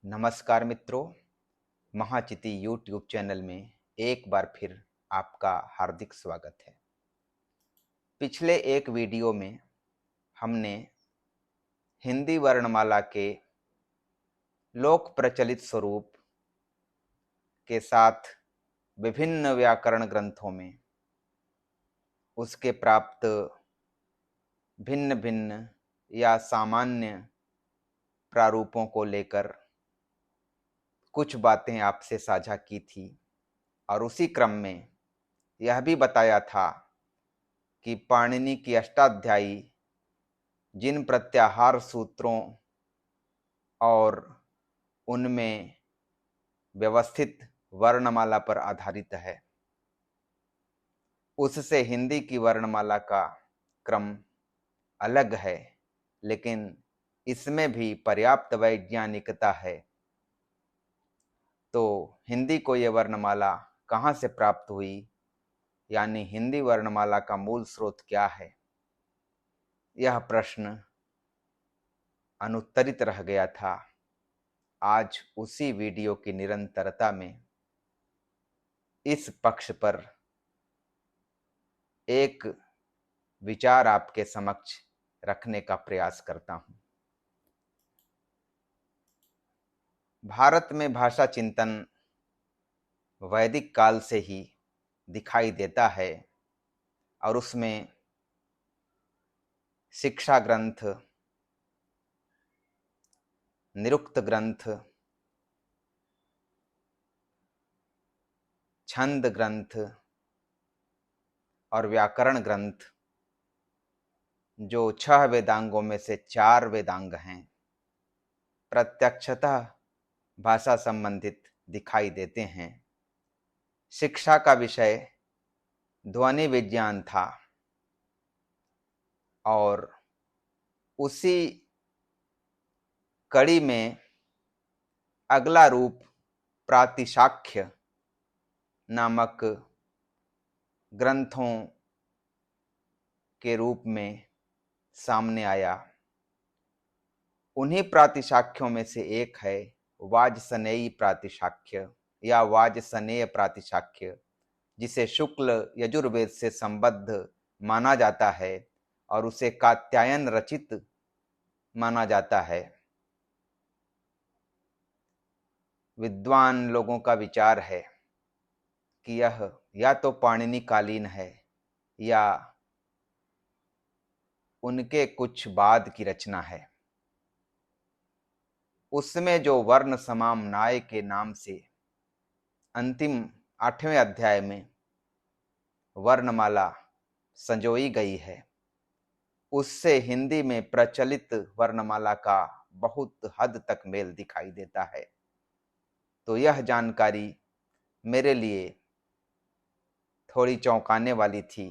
नमस्कार मित्रों, महाचिति YouTube channel में एक बार फिर आपका हार्दिक स्वागत है। पिछले एक वीडियो में हमने हिंदी वर्णमाला के लोक प्रचलित स्वरूप के साथ विभिन्न व्याकरण ग्रंथों में उसके प्राप्त भिन्न भिन्न या सामान्य प्रारूपों को लेकर कुछ बातें आपसे साझा की थी और उसी क्रम में यह भी बताया था कि पाणिनि की अष्टाध्यायी जिन प्रत्याहार सूत्रों और उनमें व्यवस्थित वर्णमाला पर आधारित है, उससे हिंदी की वर्णमाला का क्रम अलग है, लेकिन इसमें भी पर्याप्त वैज्ञानिकता है। तो हिंदी को ये वर्णमाला कहाँ से प्राप्त हुई, यानी हिंदी वर्णमाला का मूल स्रोत क्या है, यह प्रश्न अनुत्तरित रह गया था। आज उसी वीडियो की निरंतरता में इस पक्ष पर एक विचार आपके समक्ष रखने का प्रयास करता हूं। भारत में भाषा चिंतन वैदिक काल से ही दिखाई देता है और उसमें शिक्षा ग्रंथ, निरुक्त ग्रंथ, छंद ग्रंथ और व्याकरण ग्रंथ, जो 6 वेदांगों में से 4 वेदांग हैं, प्रत्यक्षतः भाषा संबंधित दिखाई देते हैं। शिक्षा का विषय ध्वनि विज्ञान था और उसी कड़ी में अगला रूप प्रातिशाख्य नामक ग्रंथों के रूप में सामने आया। उन्हीं प्रातिशाख्यों में से एक है वाजसनेयी प्रातिशाख्य या वाजसनेय प्रातिशाख्य, जिसे शुक्ल यजुर्वेद से संबद्ध माना जाता है और उसे कात्यायन रचित माना जाता है। विद्वान लोगों का विचार है कि यह या तो पाणिनि कालीन है या उनके कुछ बाद की रचना है। उसमें जो वर्ण समाम नाय के नाम से अंतिम 8वें अध्याय में वर्णमाला संजोई गई है, उससे हिंदी में प्रचलित वर्णमाला का बहुत हद तक मेल दिखाई देता है। तो यह जानकारी मेरे लिए थोड़ी चौंकाने वाली थी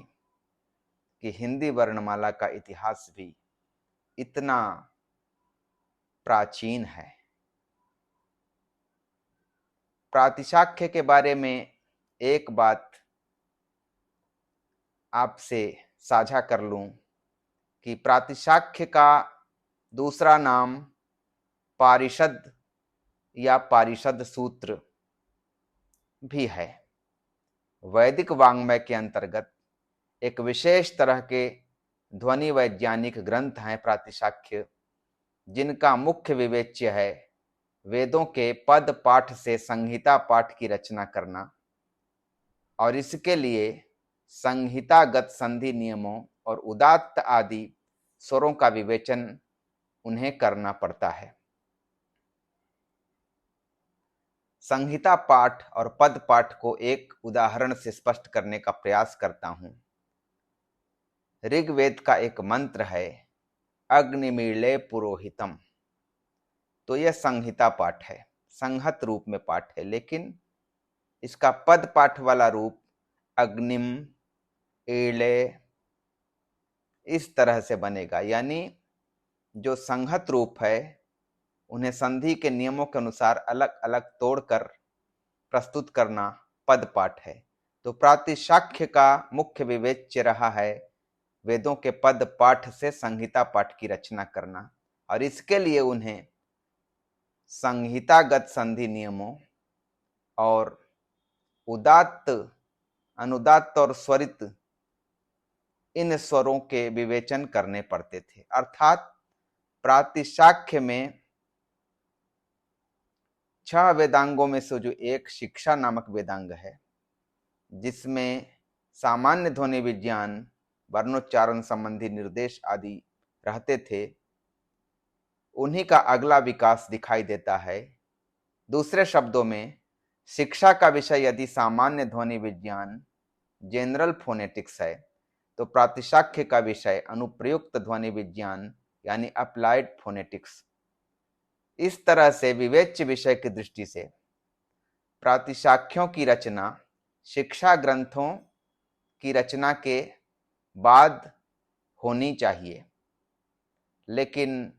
कि हिंदी वर्णमाला का इतिहास भी इतना प्राचीन है। प्रातिशाख्य के बारे में एक बात आपसे साझा कर लूं कि प्रातिशाख्य का दूसरा नाम पारिषद या पारिषद सूत्र भी है। वैदिक वाङ्मय के अंतर्गत एक विशेष तरह के ध्वनि वैज्ञानिक ग्रंथ हैं प्रातिशाख्य, जिनका मुख्य विवेच्य है वेदों के पद पाठ से संहिता पाठ की रचना करना, और इसके लिए संहितागत संधि नियमों और उदात्त आदि स्वरों का विवेचन उन्हें करना पड़ता है। संहिता पाठ और पद पाठ को एक उदाहरण से स्पष्ट करने का प्रयास करता हूं। ऋग्वेद का एक मंत्र है अग्निमीले पुरोहितम, तो यह संहिता पाठ है, संहत रूप में पाठ है, लेकिन इसका पद पाठ वाला रूप अग्निम ईले इस तरह से बनेगा, यानी जो संहत रूप है उन्हें संधि के नियमों के अनुसार अलग अलग तोड़कर प्रस्तुत करना पद पाठ है। तो प्रातिशाख्य का मुख्य विवेच्य रहा है वेदों के पद पाठ से संहिता पाठ की रचना करना, और इसके लिए उन्हें संहितागत संधि नियमों और उदात्त, अनुदात्त और स्वरित इन स्वरों के विवेचन करने पड़ते थे। अर्थात प्रातिशाख्य में 6 वेदांगों में से जो एक शिक्षा नामक वेदांग है, जिसमें सामान्य ध्वनि विज्ञान, वर्णोच्चारण संबंधी निर्देश आदि रहते थे, उन्हीं का अगला विकास दिखाई देता है। दूसरे शब्दों में, शिक्षा का विषय यदि सामान्य ध्वनि विज्ञान, जनरल फोनेटिक्स है, तो प्रातिशाख्य का विषय अनुप्रयुक्त ध्वनि विज्ञान यानी अप्लाइड फोनेटिक्स। इस तरह से विवेच्य विषय की दृष्टि से प्रातिशाख्यों की रचना शिक्षा ग्रंथों की रचना के बाद होनी चाहिए, लेकिन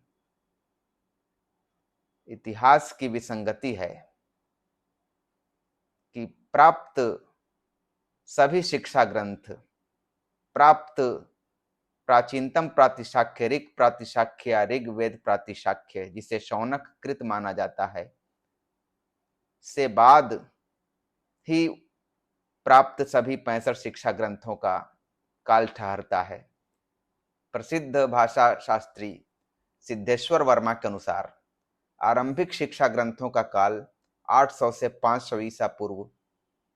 इतिहास की विसंगति है कि प्राप्त सभी शिक्षा ग्रंथ, प्राप्त प्राचीनतम प्रातिशाख्य ऋग प्रातिशाख्य या ऋग्वेद प्रातिशाख्य, जिसे शौनक कृत माना जाता है, से बाद ही प्राप्त सभी 65 शिक्षा ग्रंथों का काल ठहरता है। प्रसिद्ध भाषा शास्त्री सिद्धेश्वर वर्मा के अनुसार आरंभिक शिक्षा ग्रंथों का काल 800 से 500 ईसा पूर्व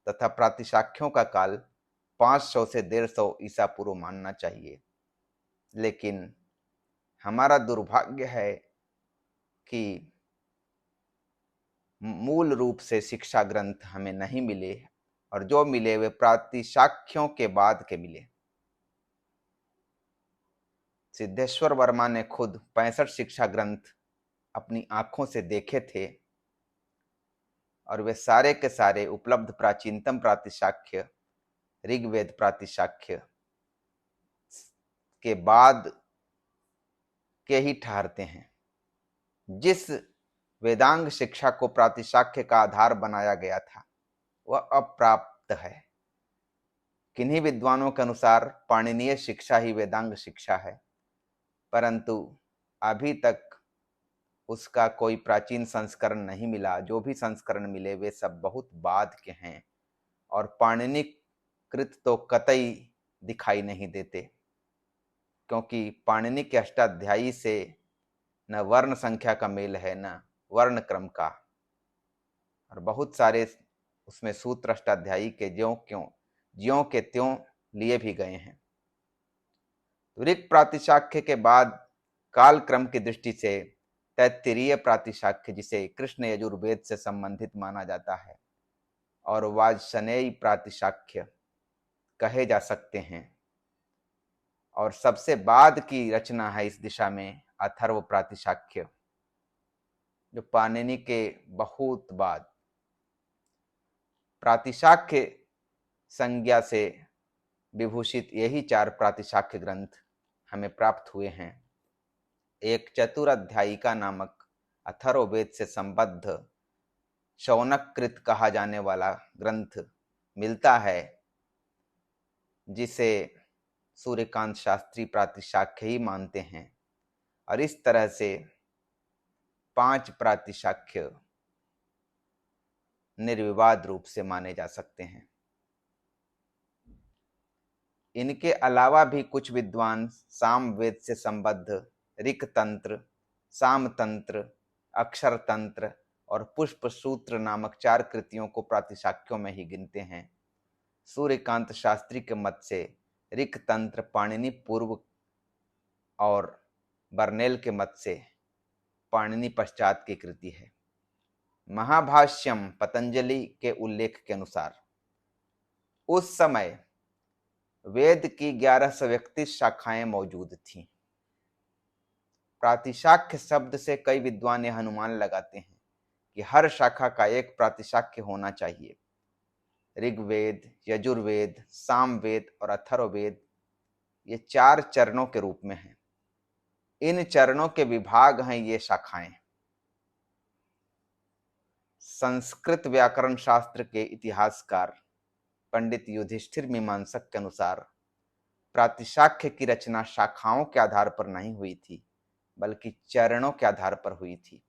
तथा प्रातिशाख्यों का काल 500 से 150 ईसा पूर्व मानना चाहिए। लेकिन हमारा दुर्भाग्य है कि मूल रूप से शिक्षा ग्रंथ हमें नहीं मिले, और जो मिले वे प्रातिशाख्यों के बाद के मिले। सिद्धेश्वर वर्मा ने खुद 65 शिक्षा ग्रंथ अपनी आंखों से देखे थे, और वे सारे के सारे उपलब्ध प्राचीनतम प्रातिशाख्य ऋग्वेद प्रातिशाख्य के बाद के ही ठहरते हैं। जिस वेदांग शिक्षा को प्रातिशाख्य का आधार बनाया गया था, वह अप्राप्त है। किन्हीं विद्वानों के अनुसार पाणिनीय शिक्षा ही वेदांग शिक्षा है, परंतु अभी तक उसका कोई प्राचीन संस्करण नहीं मिला। जो भी संस्करण मिले वे सब बहुत बाद के हैं, और पाणिनि कृत तो कतई दिखाई नहीं देते, क्योंकि पाणिनि के अष्टाध्यायी से न वर्ण संख्या का मेल है, न वर्ण क्रम का, और बहुत सारे उसमें सूत्र अष्टाध्यायी के ज्यों के त्यों लिए भी गए हैं। ऋग प्रातिशाख्य के बाद काल क्रम की दृष्टि से तैत्तिरीय प्रातिशाख्य, जिसे कृष्ण यजुर्वेद से संबंधित माना जाता है, और वाजसनेयी प्रातिशाख्य कहे जा सकते हैं। और सबसे बाद की रचना है इस दिशा में अथर्व प्रातिशाख्य, जो पाणिनि के बहुत बाद। प्रातिशाख्य संज्ञा से विभूषित यही 4 प्रातिशाख्य ग्रंथ हमें प्राप्त हुए हैं। एक चतुराध्यायिका नामक अथर्ववेद से संबद्ध शौनक कृत कहा जाने वाला ग्रंथ मिलता है, जिसे सूर्यकांत शास्त्री प्रातिशाख्य ही मानते हैं, और इस तरह से 5 प्रातिशाख्य निर्विवाद रूप से माने जा सकते हैं। इनके अलावा भी कुछ विद्वान सामवेद से संबद्ध ऋक तंत्र, साम तंत्र, अक्षर तंत्र और पुष्प सूत्र नामक 4 कृतियों को प्रातिशाख्यों में ही गिनते हैं। सूर्यकांत शास्त्री के मत से ऋक तंत्र पाणिनि पूर्व, और बर्नेल के मत से पाणिनि पश्चात की कृति है। महाभाष्यम पतंजलि के उल्लेख के अनुसार उस समय वेद की 1131 शाखाएं मौजूद थीं। प्रातिशाख्य शब्द से कई विद्वान यह अनुमान लगाते हैं कि हर शाखा का एक प्रातिशाख्य होना चाहिए। ऋग्वेद, यजुर्वेद, सामवेद और अथर्ववेद ये 4 चरणों के रूप में हैं। इन चरणों के विभाग हैं ये शाखाएं। संस्कृत व्याकरण शास्त्र के इतिहासकार पंडित युधिष्ठिर मीमांसक के अनुसार प्रातिशाख्य की रचना शाखाओं के आधार पर नहीं हुई थी, बल्कि चरणों के आधार पर हुई थी।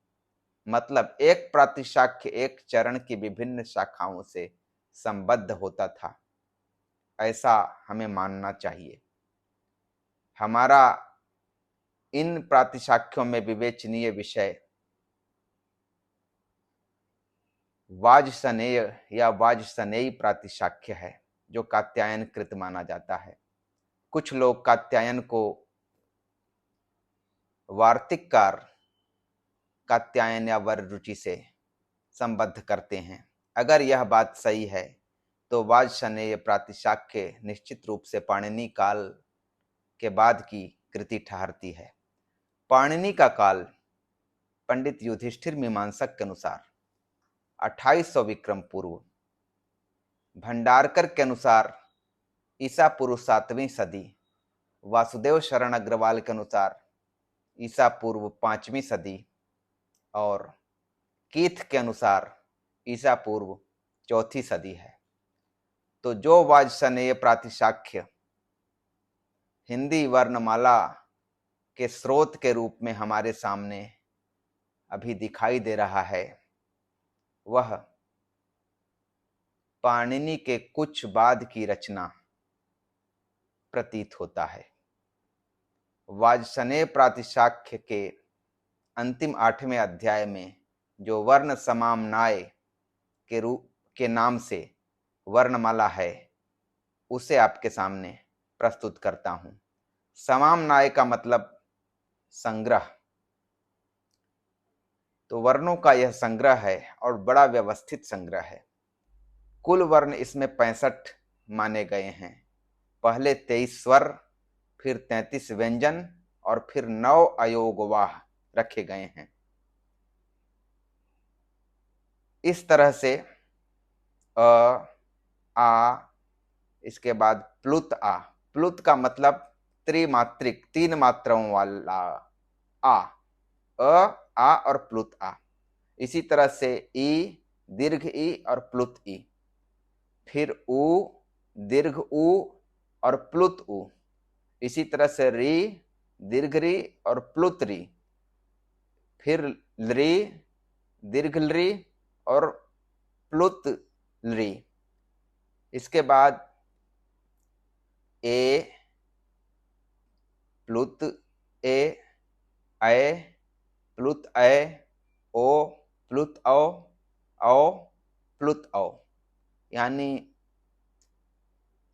मतलब एक प्रातिशाख्य एक चरण की विभिन्न शाखाओं से संबद्ध होता था, ऐसा हमें मानना चाहिए। हमारा इन प्रातिशाख्यों में विवेचनीय विषय वाजसनेय या वाजसनेयी प्रातिशाख्य है, जो कात्यायन कृत माना जाता है। कुछ लोग कात्यायन को वार्तिककार कात्यायन या वर रुचि से संबद्ध करते हैं। अगर यह बात सही है तो वाजसनेय प्रातिशाख्य निश्चित रूप से पाणिनि काल के बाद की कृति ठहरती है। पाणिनि का काल पंडित युधिष्ठिर मीमांसक के अनुसार 2800 विक्रम पूर्व, भंडारकर के अनुसार ईसा पूर्व 7वीं सदी, वासुदेव शरण अग्रवाल के अनुसार ईसा पूर्व 5वीं सदी और कीथ के अनुसार ईसा पूर्व 4थी सदी है। तो जो वाजसनेय प्रातिशाख्य हिंदी वर्णमाला के स्रोत के रूप में हमारे सामने अभी दिखाई दे रहा है, वह पाणिनि के कुछ बाद की रचना प्रतीत होता है। वाजसनेय प्रातिशाख्य के अंतिम 8वें अध्याय में जो वर्ण समामनाय के रूप के नाम से वर्णमाला है, उसे आपके सामने प्रस्तुत करता हूं। समामनाय का मतलब संग्रह। तो वर्णों का यह संग्रह है और बड़ा व्यवस्थित संग्रह है। कुल वर्ण इसमें 65 माने गए हैं। पहले 23 स्वर, फिर 33 व्यंजन और फिर 9 अयोगवाह रखे गए हैं। इस तरह से अ, आ, इसके बाद प्लुत आ। प्लुत का मतलब त्रिमात्रिक, 3 मात्राओं वाला आ, आ और प्लुत आ। इसी तरह से ई, दीर्घ ई और प्लुत ई। फिर उ, दीर्घ उ और प्लुत उ। इसी तरह से री, दीर्घ री और प्लुत री। फिर री, दीर्घ री और प्लुत री। इसके बाद ए, प्लुत ए, ऐ, प्लुत ऐ, ओ, प्लुत औ, प्लुत औ। यानी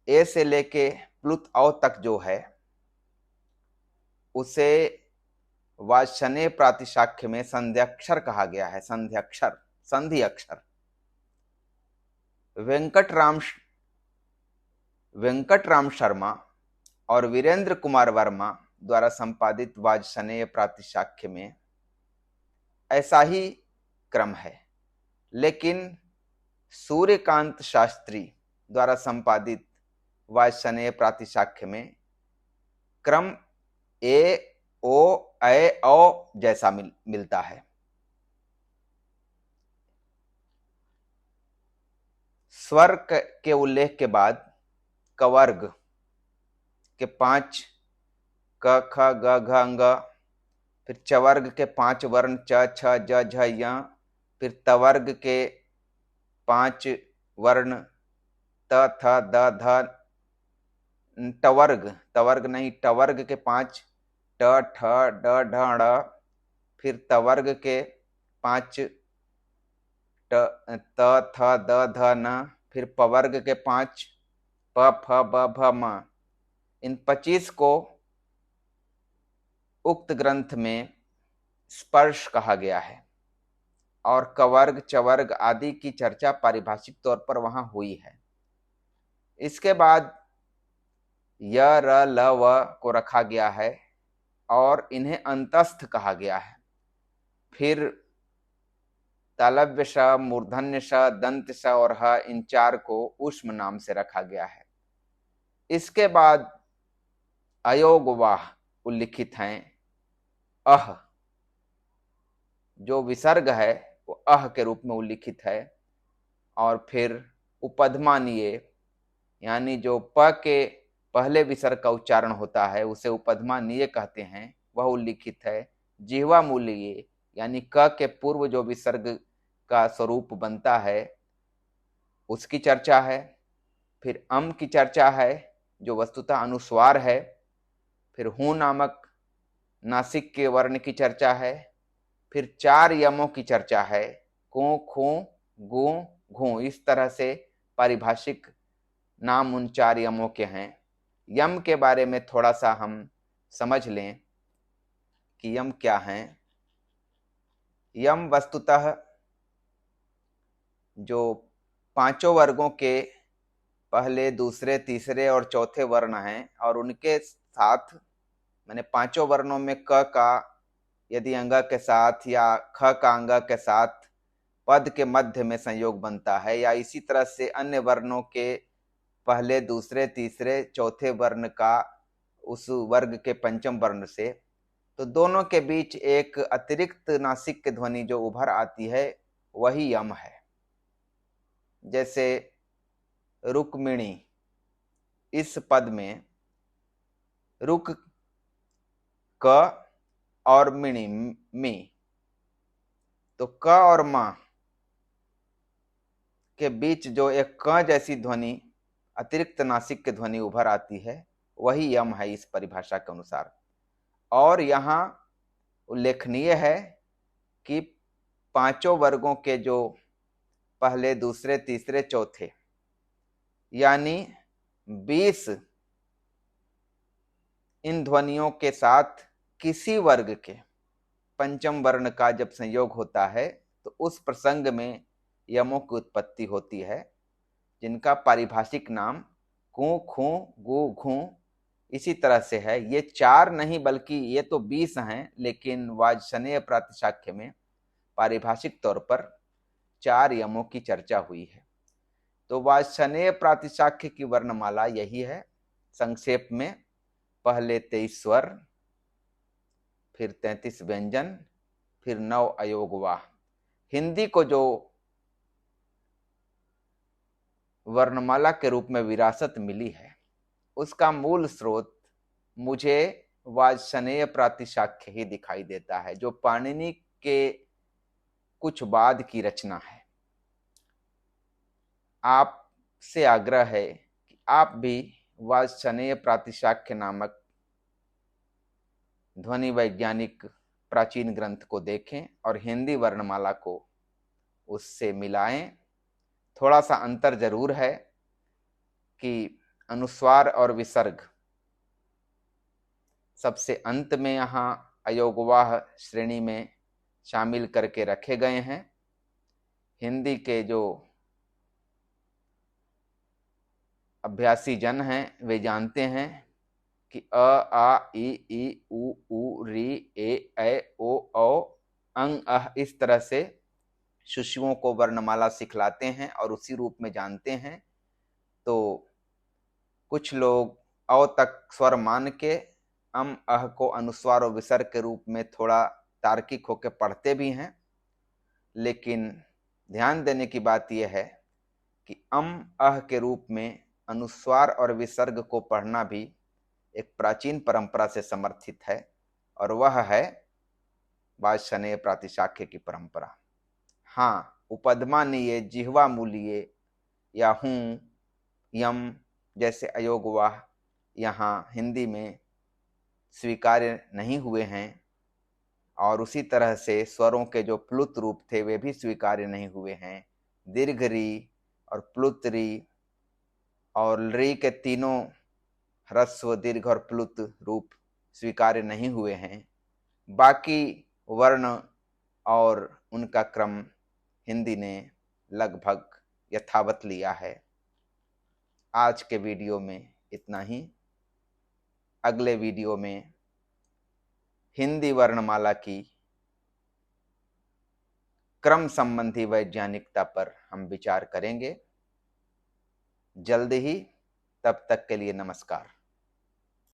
ए से लेके प्लुत औ तक जो है, उसे वाजसनेय प्रातिशाख्य में संध्याक्षर कहा गया है। संध्याक्षर, संधि अक्षर। वेंकटराम शर्मा और वीरेंद्र कुमार वर्मा द्वारा संपादित वाजसनेय प्रातिशाख्य में ऐसा ही क्रम है, लेकिन सूर्यकांत शास्त्री द्वारा संपादित वाजसनेय प्रातिशाख्य में क्रम ए, ओ, ऐ, औ जैसा मिलता है। स्वर के उल्लेख के बाद कवर्ग के 5 क, ख, ग, घ, अंग, फिर चवर्ग के 5 वर्ण च, छ, ज, झ, य, फिर तवर्ग के 5 वर्ण त, थ, द, ध, टवर्ग, तवर्ग नहीं, टवर्ग के 5 ट, ठ, ड, ढ, ड़, फिर तवर्ग के 5 त, थ, द, ध, न, फिर पवर्ग के 5 प, फ, ब, भ, म। इन 25 को उक्त ग्रंथ में स्पर्श कहा गया है और कवर्ग, चवर्ग आदि की चर्चा पारिभाषिक तौर पर वहां हुई है। इसके बाद य, र, ल, व को रखा गया है और इन्हें अंतस्थ कहा गया है। फिर तालव्य श, मूर्धन्य श, दंत श और ह, इन 4 को ऊष्म नाम से रखा गया है। इसके बाद अयोगवाह उल्लिखित हैं। अह, जो विसर्ग है वो अह के रूप में उल्लिखित है। और फिर उपधमानीय, यानी जो प के पहले विसर्ग का उच्चारण होता है उसे उपधमानीय कहते हैं, वह उल्लिखित है। जिह्वा मूलीय, यानी क के पूर्व जो विसर्ग का स्वरूप बनता है उसकी चर्चा है। फिर अम की चर्चा है जो वस्तुतः अनुस्वार है। फिर हूं नामक नासिक के वर्ण की चर्चा है। फिर 4 यमों की चर्चा है, को, खो, गो, घो। इस तरह से पारिभाषिक नाम उन 4 यमों के हैं। यम के बारे में थोड़ा सा हम समझ लें कि यम क्या हैं। यम वस्तुतः जो 5 वर्गों के पहले, दूसरे, तीसरे और चौथे वर्ण हैं, और उनके साथ मैंने 5 वर्णों में क का यदि अंग के साथ या ख का अंग के साथ पद के मध्य में संयोग बनता है, या इसी तरह से अन्य वर्णों के पहले, दूसरे, तीसरे, चौथे वर्ण का उस वर्ग के पंचम वर्ण से, तो दोनों के बीच एक अतिरिक्त नासिक की ध्वनि जो उभर आती है वही यम है। जैसे रुक्मिणी, इस पद में रुक क और मिणी मी, तो क और मां के बीच जो एक क जैसी ध्वनि, अतिरिक्त नासिक की ध्वनि उभर आती है वही यम है इस परिभाषा के अनुसार। और यहाँ उल्लेखनीय है कि 5 वर्गों के जो पहले, दूसरे, तीसरे, चौथे यानी 20 इन ध्वनियों के साथ किसी वर्ग के पंचम वर्ण का जब संयोग होता है तो उस प्रसंग में यमों की उत्पत्ति होती है, जिनका पारिभाषिक नाम कु, खू, गु, घू इसी तरह से है। ये 4 नहीं बल्कि ये तो 20 हैं, लेकिन वाजसनेय प्रातिशाख्य में पारिभाषिक तौर पर 4 यमों की चर्चा हुई है। तो वाजसनेय प्रातिशाख्य की वर्णमाला यही है। संक्षेप में पहले 23 स्वर, फिर 33 व्यंजन, फिर 9 अयोगवाह। हिंदी को जो वर्णमाला के रूप में विरासत मिली है उसका मूल स्रोत मुझे वाजसनेय प्रातिशाख्य ही दिखाई देता है, जो पाणिनि के कुछ बाद की रचना है। आपसे आग्रह है कि आप भी वाजसनेय प्रातिशाख्य नामक ध्वनि वैज्ञानिक प्राचीन ग्रंथ को देखें और हिंदी वर्णमाला को उससे मिलाएं। थोड़ा सा अंतर जरूर है कि अनुस्वार और विसर्ग सबसे अंत में यहाँ अयोगवाह श्रेणी में शामिल करके रखे गए हैं। हिंदी के जो अभ्यासी जन हैं वे जानते हैं कि अ, आ, ई, उ, री, ए, ओ, अंग, अह इस तरह से शिशुओं को वर्णमाला सिखलाते हैं और उसी रूप में जानते हैं। तो कुछ लोग अ तक स्वर मान के अम, अह को अनुस्वार और विसर्ग के रूप में थोड़ा तार्किक होकर पढ़ते भी हैं, लेकिन ध्यान देने की बात यह है कि अम, अह के रूप में अनुस्वार और विसर्ग को पढ़ना भी एक प्राचीन परंपरा से समर्थित है, और वह है वाजसनेय प्रातिशाख्य की परंपरा। हाँ, उपधमानीय, जिह्वा मूलीय या हूं, यम जैसे अयोगवाह यहाँ हिंदी में स्वीकार्य नहीं हुए हैं, और उसी तरह से स्वरों के जो प्लुत रूप थे वे भी स्वीकार्य नहीं हुए हैं। दीर्घ री और प्लुत री और री के तीनों ह्रस्व, दीर्घ और प्लुत रूप स्वीकार्य नहीं हुए हैं। बाकी वर्ण और उनका क्रम हिंदी ने लगभग यथावत लिया है। आज के वीडियो में इतना ही। अगले वीडियो में हिंदी वर्णमाला की क्रम संबंधी वैज्ञानिकता पर हम विचार करेंगे जल्द ही। तब तक के लिए नमस्कार।